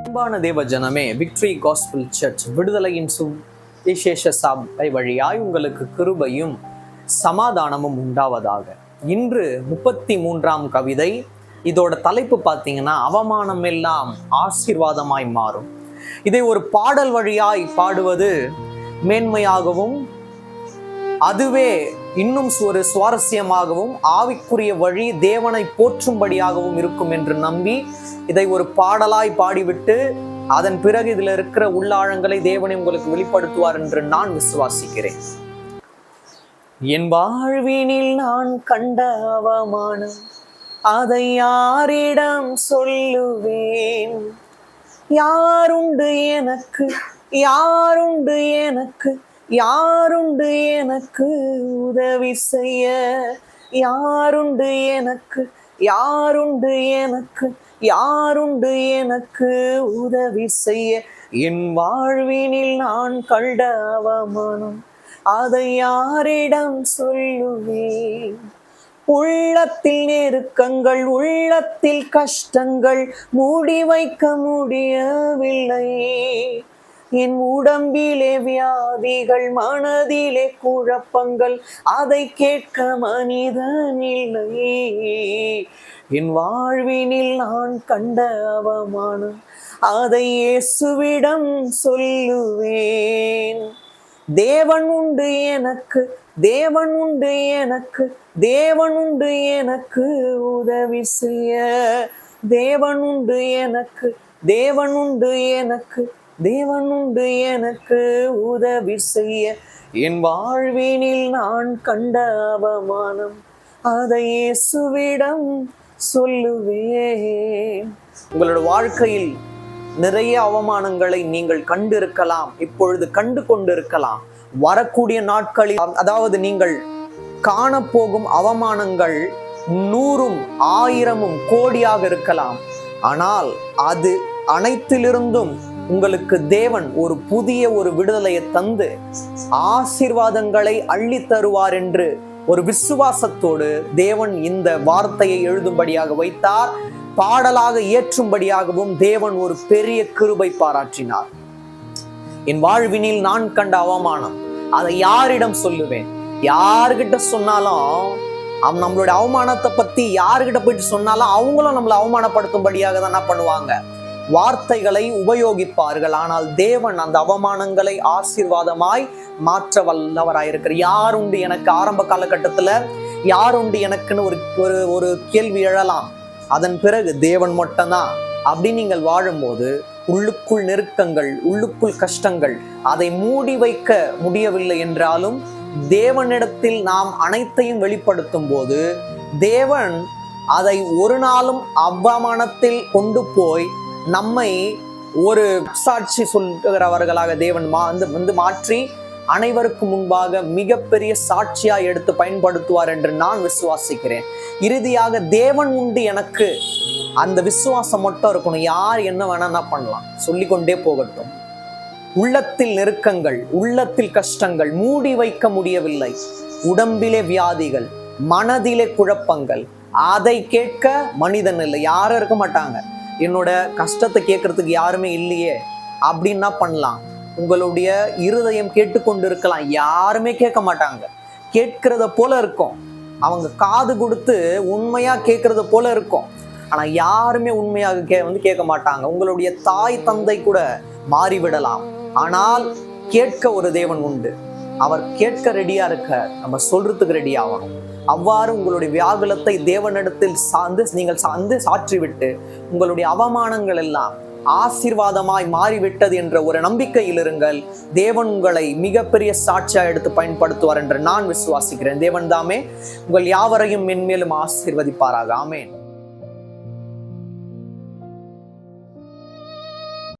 அன்பான தேவ ஜனமே, விக்டரி காஸ்பல் சர்ச் விடுதலையின் சுவிசேஷ சபை வழியாய் உங்களுக்கு கிருபையும் சமாதானமும் உண்டாவதாக. இன்று 33ஆம் கவிதை. இதோட தலைப்பு பார்த்தீங்கன்னா, அவமானம் எல்லாம் ஆசீர்வாதமாய் மாறும். இதை ஒரு பாடல் வழியாய் பாடுவது மேன்மையாகவும், அதுவே இன்னும் ஒரு சுவாரஸ்யமாகவும், ஆவிக்குரிய வழி தேவனை போற்றும்படியாகவும் இருக்கும் என்று நம்பி இதை ஒரு பாடலாய் பாடிவிட்டு அதன் பிறகு இதில் இருக்கிற உள்ளாழங்களை தேவனை உங்களுக்கு வெளிப்படுத்துவார் என்று நான் விசுவாசிக்கிறேன். என் வாழ்வினில் நான் கண்ட அவமானம், அதை யாரிடம் சொல்லுவேன்? யாருண்டு எனக்கு, யாருண்டு எனக்கு, யாருண்டு எனக்கு உதவி செய்ய? யாருண்டு எனக்கு, யாருண்டு எனக்கு, யாருண்டு எனக்கு உதவி செய்ய? என் வாழ்வினில் நான் கண்ட அவமானம், அதை யாரிடம் சொல்லுவேன்? உள்ளத்தில் நெருக்கங்கள், உள்ளத்தில் கஷ்டங்கள், மூடி வைக்க முடியவில்லை. என் உடம்பிலே வியாதிகள், மனதிலே குழப்பங்கள், அதை கேட்க மனிதன் இல்லை. என் வாழ்வினில் நான் கண்ட அவமானம், அதை இயேசுவிடம் சொல்லுவேன். தேவன் உண்டு எனக்கு, தேவன் உண்டு எனக்கு, தேவன் உண்டு எனக்கு உதவி செய்ய. தேவன் உண்டு எனக்கு, தேவன் உண்டு எனக்கு, தேவன் உண்டு எனக்கு உதவி செய்ய. என் வாழ்வினில் நான் கண்ட அவமானம், அதை இயேசுவிடம் சொல்லுவேன். உங்களோட வாழ்க்கையில் நிறைய அவமானங்களை நீங்கள் கண்டிருக்கலாம், இப்பொழுது கண்டு கொண்டிருக்கலாம். வரக்கூடிய நாட்களில், அதாவது நீங்கள் காணப்போகும் அவமானங்கள் 100ம் 1000ம் கோடியாக இருக்கலாம். ஆனால் அது அனைத்திலிருந்தும் உங்களுக்கு தேவன் ஒரு புதிய ஒரு விடுதலையை தந்து ஆசீர்வாதங்களை அள்ளி தருவார் என்று ஒரு விசுவாசத்தோடு தேவன் இந்த வார்த்தையை எழுதும்படியாக வைத்தார். பாடலாக ஏற்றும்படியாகவும் தேவன் ஒரு பெரிய கிருபை பாராட்டினார். என் வாழ்வினில் நான் கண்ட அவமானம், அதை யாரிடம் சொல்லுவேன்? யாருகிட்ட சொன்னாலும், நம்மளுடைய அவமானத்தை பத்தி யாருகிட்ட போயிட்டு சொன்னாலும் அவங்களும் நம்மளை அவமானப்படுத்தும்படியாக தான் என்ன பண்ணுவாங்க? வார்த்தைகளை உபயோகிப்பார்கள். ஆனால் தேவன் அந்த அவமானங்களை ஆசீர்வாதமாய் மாற்ற வல்லவராயிருக்கிறார். யார் உண்டு எனக்கு? ஆரம்ப காலகட்டத்துல யார் உண்டு எனக்குன்னு ஒரு ஒரு கேள்வி எழலாம். அதன் பிறகு தேவன் மட்டும்தான் அப்படின்னு நீங்கள் வாழும்போது, உள்ளுக்குள் நெருக்கங்கள், உள்ளுக்குள் கஷ்டங்கள், அதை மூடி வைக்க முடியவில்லை என்றாலும் தேவனிடத்தில் நாம் அனைத்தையும் வெளிப்படுத்தும் போது தேவன் அதை ஒரு நாளும் அவமானத்தில் கொண்டு போய் நம்மை ஒரு சாட்சி சொல்லுகிறவர்களாக தேவன் மாற்றி அனைவருக்கு முன்பாக மிகப்பெரிய சாட்சியாய் எடுத்து பயன்படுத்துவார் என்று நான் விசுவாசிக்கிறேன். இறுதியாக தேவன் உண்டு எனக்கு, அந்த விசுவாசம் மட்டும் இருக்கணும். யார் என்ன வேணா பண்ணலாம், சொல்லிக்கொண்டே போகட்டும். உள்ளத்தில் நெருக்கங்கள், உள்ளத்தில் கஷ்டங்கள், மூடி வைக்க முடியவில்லை. உடம்பிலே வியாதிகள், மனதிலே குழப்பங்கள், அதை கேட்க மனிதன் இல்லை. யாரும் இருக்க மாட்டாங்க. என்னோட கஷ்டத்தை கேட்கறதுக்கு யாருமே இல்லையே அப்படின்னா பண்ணலாம். உங்களுடைய இருதயம் கேட்டுக்கொண்டு இருக்கலாம், யாருமே கேட்க மாட்டாங்க. கேட்கிறத போல இருக்கும், அவங்க காது கொடுத்து உண்மையா கேட்கறத போல இருக்கும். ஆனா யாருமே உண்மையாக கேட்க மாட்டாங்க. உங்களுடைய தாய் தந்தை கூட மாறிவிடலாம். ஆனால் கேட்க ஒரு தேவன் உண்டு. அவர் கேட்க ரெடியா இருக்க, நம்ம சொல்றதுக்கு ரெடி ஆகணும். அவ்வாறு உங்களுடைய வியாகுலத்தை தேவனிடத்தில் நீங்கள் சாற்றிவிட்டு உங்களுடைய அவமானங்கள் எல்லாம் ஆசீர்வாதமாய் மாறிவிட்டது என்ற ஒரு நம்பிக்கையில் இருங்கள். தேவன் உங்களை மிகப்பெரிய சாட்சியாக எடுத்து பயன்படுத்துவார் என்று நான் விசுவாசிக்கிறேன். தேவன் தாமே உங்கள் யாவரையும் மென்மேலும் ஆசீர்வதிப்பாராக. ஆமேன்.